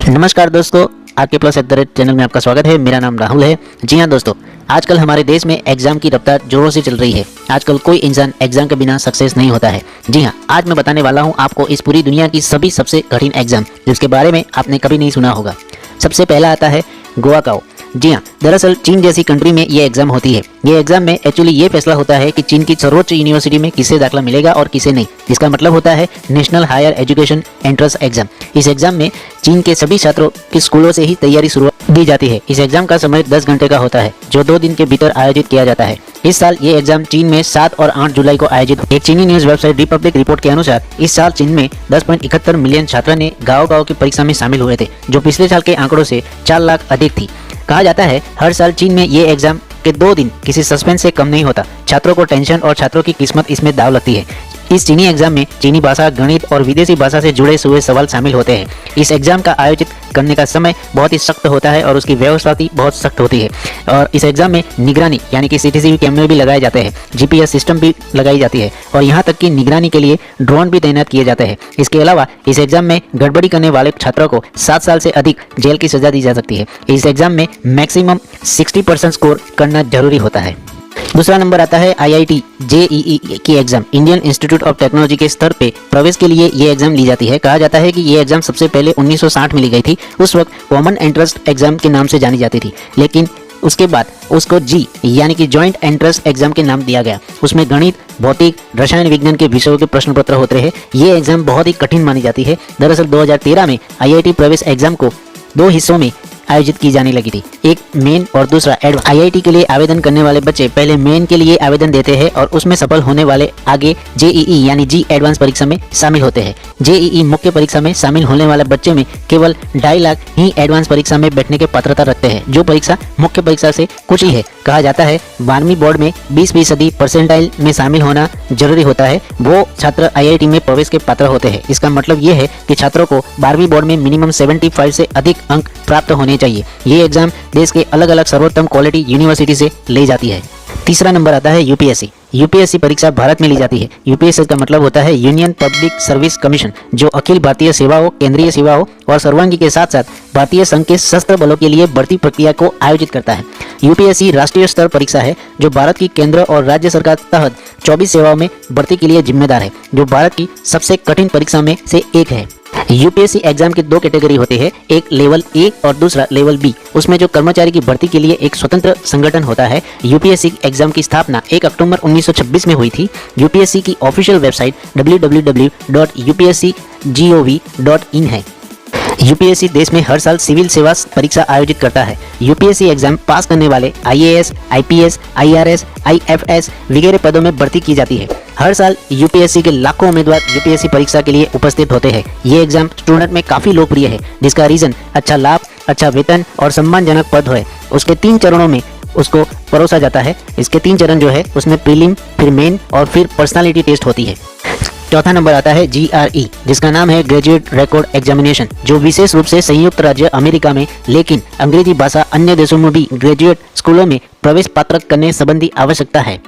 नमस्कार दोस्तों, R K plus @ channel में आपका स्वागत है। मेरा नाम राहुल है। जी हाँ दोस्तों, आजकल हमारे देश में एग्जाम की रफ्तार जोरों से चल रही है। आजकल कोई इंसान एग्जाम के बिना सक्सेस नहीं होता है। जी हाँ, आज मैं बताने वाला हूँ आपको इस पूरी दुनिया की सभी सबसे कठिन एग्जाम जिसके बारे में आपने कभी नहीं सुना होगा। सबसे पहला आता है गोवाकाओ। जी हाँ, दरअसल चीन जैसी कंट्री में ये एग्जाम होती है। ये एग्जाम में एक्चुअली ये फैसला होता है कि चीन की सर्वोच्च यूनिवर्सिटी में किसे दाखिला मिलेगा और किसे नहीं, जिसका मतलब होता है national higher education entrance exam. इस एग्जाम में चीन के सभी छात्रों के स्कूलों से ही तैयारी शुरू दी जाती है। इस एग्जाम का समय 10 घंटे का होता है, जो 2 दिन के भीतर आयोजित किया जाता है। इस साल ये एग्जाम चीन में 7 और 8 जुलाई को आयोजित। एक चीनी न्यूज वेबसाइट रिपब्लिक रिपोर्ट के अनुसार इस साल चीन में 10.71 मिलियन छात्र ने गाँव की परीक्षा में शामिल हुए थे, जो पिछले साल के आंकड़ों से 4 लाख अधिक थी। कहा जाता है हर साल चीन में ये एग्जाम के 2 दिन किसी सस्पेंस से कम नहीं होता। छात्रों को टेंशन और छात्रों की किस्मत इसमें दाव लगती है। इस चीनी एग्जाम में चीनी भाषा, गणित और विदेशी भाषा से जुड़े हुए सवाल शामिल होते हैं। इस एग्जाम का आयोजित करने का समय बहुत ही सख्त होता है और उसकी व्यवस्था भी बहुत सख्त होती है। और इस एग्जाम में निगरानी यानी कि सीसीटीवी कैमरे भी लगाए जाते हैं, जीपीएस सिस्टम भी लगाई जाती है और यहाँ तक कि निगरानी के लिए ड्रोन भी तैनात किए जाते हैं। इसके अलावा इस एग्जाम में गड़बड़ी करने वाले छात्रों को 7 साल से अधिक जेल की सजा दी जा सकती है। इस एग्जाम में मैक्सिमम 60% स्कोर करना जरूरी होता है। दूसरा नंबर आता है IIT JEE की exam. Indian institute of technology के स्तर पे प्रवेश के लिए ये एग्जाम ली जाती है। कहा जाता है कि ये एग्जाम सबसे पहले 1960 में ली गई थी। उस वक्त कॉमन एंट्रेंस एग्जाम के नाम से जानी जाती थी, लेकिन उसके बाद उसको G यानी कि जॉइंट एंट्रेंस एग्जाम के नाम दिया गया। उसमें गणित, भौतिक, रसायन विज्ञान के विषयों के प्रश्न पत्र होते हैं। ये एग्जाम बहुत ही कठिन मानी जाती है। दरअसल 2013 में IIT प्रवेश एग्जाम को 2 हिस्सों में आयोजित की जाने लगी थी, एक मेन और दूसरा एडवांस। IIT के लिए आवेदन करने वाले बच्चे पहले मेन के लिए आवेदन देते हैं और उसमें सफल होने वाले आगे JEE यानी G एडवांस परीक्षा में शामिल होते हैं। JEE मुख्य परीक्षा में शामिल होने वाले बच्चे में केवल 2.5 लाख ही एडवांस परीक्षा में बैठने की पात्रता रखते हैं, जो परीक्षा मुख्य परीक्षा से कुछ ही है। कहा जाता है 12वीं बोर्ड में 20% परसेंटाइल में शामिल होना जरूरी होता है। वो छात्र IIT में प्रवेश के पात्र होते हैं। इसका मतलब ये है कि छात्रों को 12वीं बोर्ड में मिनिमम 75 से अधिक अंक प्राप्त होने चाहिए। ये एग्जाम देश के अलग अलग सर्वोत्तम क्वालिटी यूनिवर्सिटी से ली जाती है। तीसरा नंबर आता है UPSC। UPSC परीक्षा भारत में ली जाती है। UPSC का मतलब होता है यूनियन पब्लिक सर्विस कमीशन, जो अखिल भारतीय सेवाओं, केंद्रीय सेवाओं और सर्वांगी के साथ साथ भारतीय संघ के सशस्त्र बलों के लिए भर्ती प्रक्रिया को आयोजित करता है। UPSC राष्ट्रीय स्तर परीक्षा है जो भारत की केंद्र और राज्य सरकार तहत 24 सेवाओं में भर्ती के लिए जिम्मेदार है, जो भारत की सबसे कठिन परीक्षा में से एक है। UPSC एग्जाम की 2 कैटेगरी होते हैं, एक लेवल A और दूसरा लेवल B। उसमें जो कर्मचारी की भर्ती के लिए एक स्वतंत्र संगठन होता है। UPSC एग्जाम की स्थापना 1 अक्टूबर 1926 में हुई थी। UPSC की ऑफिशियल वेबसाइट www.upsc.gov.in है। UPSC देश में हर साल सिविल सेवा परीक्षा आयोजित करता है। UPSC एग्जाम पास करने वाले IAS, IPS, IRS, IFS वगैरह पदों में भर्ती की जाती है। हर साल UPSC के लाखों उम्मीदवार UPSC परीक्षा के लिए उपस्थित होते हैं। ये एग्जाम स्टूडेंट में काफ़ी लोकप्रिय है, जिसका रीज़न अच्छा लाभ, अच्छा वेतन और सम्मानजनक पद है। उसके 3 चरणों में उसको परोसा जाता है। इसके 3 चरण जो है उसमें प्रीलिम, फिर मेन और फिर पर्सनालिटी टेस्ट होती है। चौथा नंबर आता है GRE, जिसका नाम है ग्रेजुएट रेकॉर्ड एग्जामिनेशन, जो विशेष रूप से संयुक्त राज्य अमेरिका में, लेकिन अंग्रेजी भाषा अन्य देशों में भी ग्रेजुएट स्कूलों में प्रवेश पात्र करने संबंधी आवश्यकता है।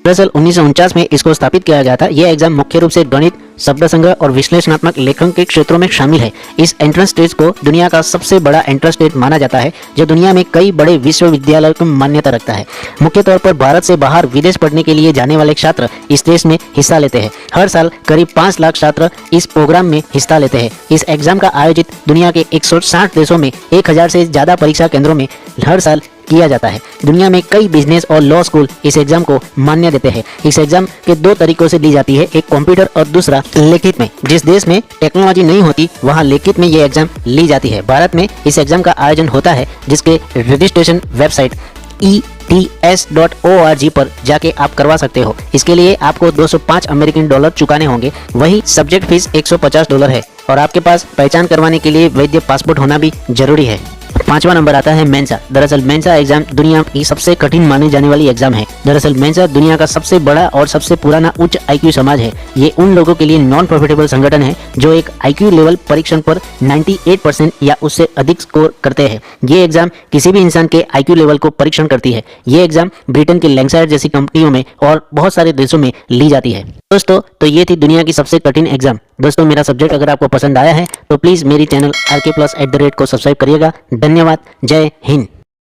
दरअसल 1949 में इसको स्थापित किया गया था। यह एग्जाम मुख्य रूप से गणित, शब्द संग्रह और विश्लेषणात्मक लेखन के क्षेत्रों में शामिल है। इस एंट्रेंस टेस्ट को दुनिया का सबसे बड़ा एंट्रेंस टेस्ट माना जाता है, जो दुनिया में कई बड़े विश्वविद्यालयों को मान्यता रखता है। मुख्य तौर पर भारत से बाहर विदेश पढ़ने के लिए जाने वाले छात्र इस टेस्ट में हिस्सा लेते हैं। हर साल करीब 5 लाख छात्र इस प्रोग्राम में हिस्सा लेते हैं। इस एग्जाम का आयोजित दुनिया के 160 देशों में 1000 से ज्यादा परीक्षा केंद्रों में हर साल किया जाता है। दुनिया में कई बिजनेस और लॉ स्कूल इस एग्जाम को मान्य देते हैं। इस एग्जाम के 2 तरीकों से ली जाती है, एक कंप्यूटर और दूसरा लिखित में। जिस देश में टेक्नोलॉजी नहीं होती वहां लिखित में ये एग्जाम ली जाती है। भारत में इस एग्जाम का आयोजन होता है, जिसके रजिस्ट्रेशन वेबसाइट ETS.org पर जाके आप करवा सकते हो। इसके लिए आपको $205 चुकाने होंगे। वही सब्जेक्ट फीस $150 है और आपके पास पहचान करवाने के लिए वैध पासपोर्ट होना भी जरूरी है। 5वां नंबर आता है मेंसा। दरअसल मेंसा एग्जाम दुनिया की सबसे कठिन मानी जाने वाली एग्जाम है। दरअसल मेंसा दुनिया का सबसे बड़ा और सबसे पुराना उच्च IQ समाज है। ये उन लोगों के लिए नॉन प्रॉफिटेबल संगठन है जो एक IQ लेवल परीक्षण पर 98% या उससे अधिक स्कोर करते हैं। ये एग्जाम किसी भी इंसान के IQ लेवल को परीक्षण करती है। ये एग्जाम ब्रिटेन की लैंकाशायर जैसी कंपनियों में और बहुत सारे देशों में ली जाती है। दोस्तों, तो ये थी दुनिया की सबसे कठिन एग्जाम। दोस्तों मेरा सब्जेक्ट अगर आपको पसंद आया है तो प्लीज़ मेरी चैनल RK+ को सब्सक्राइब करिएगा। धन्यवाद। जय हिंद।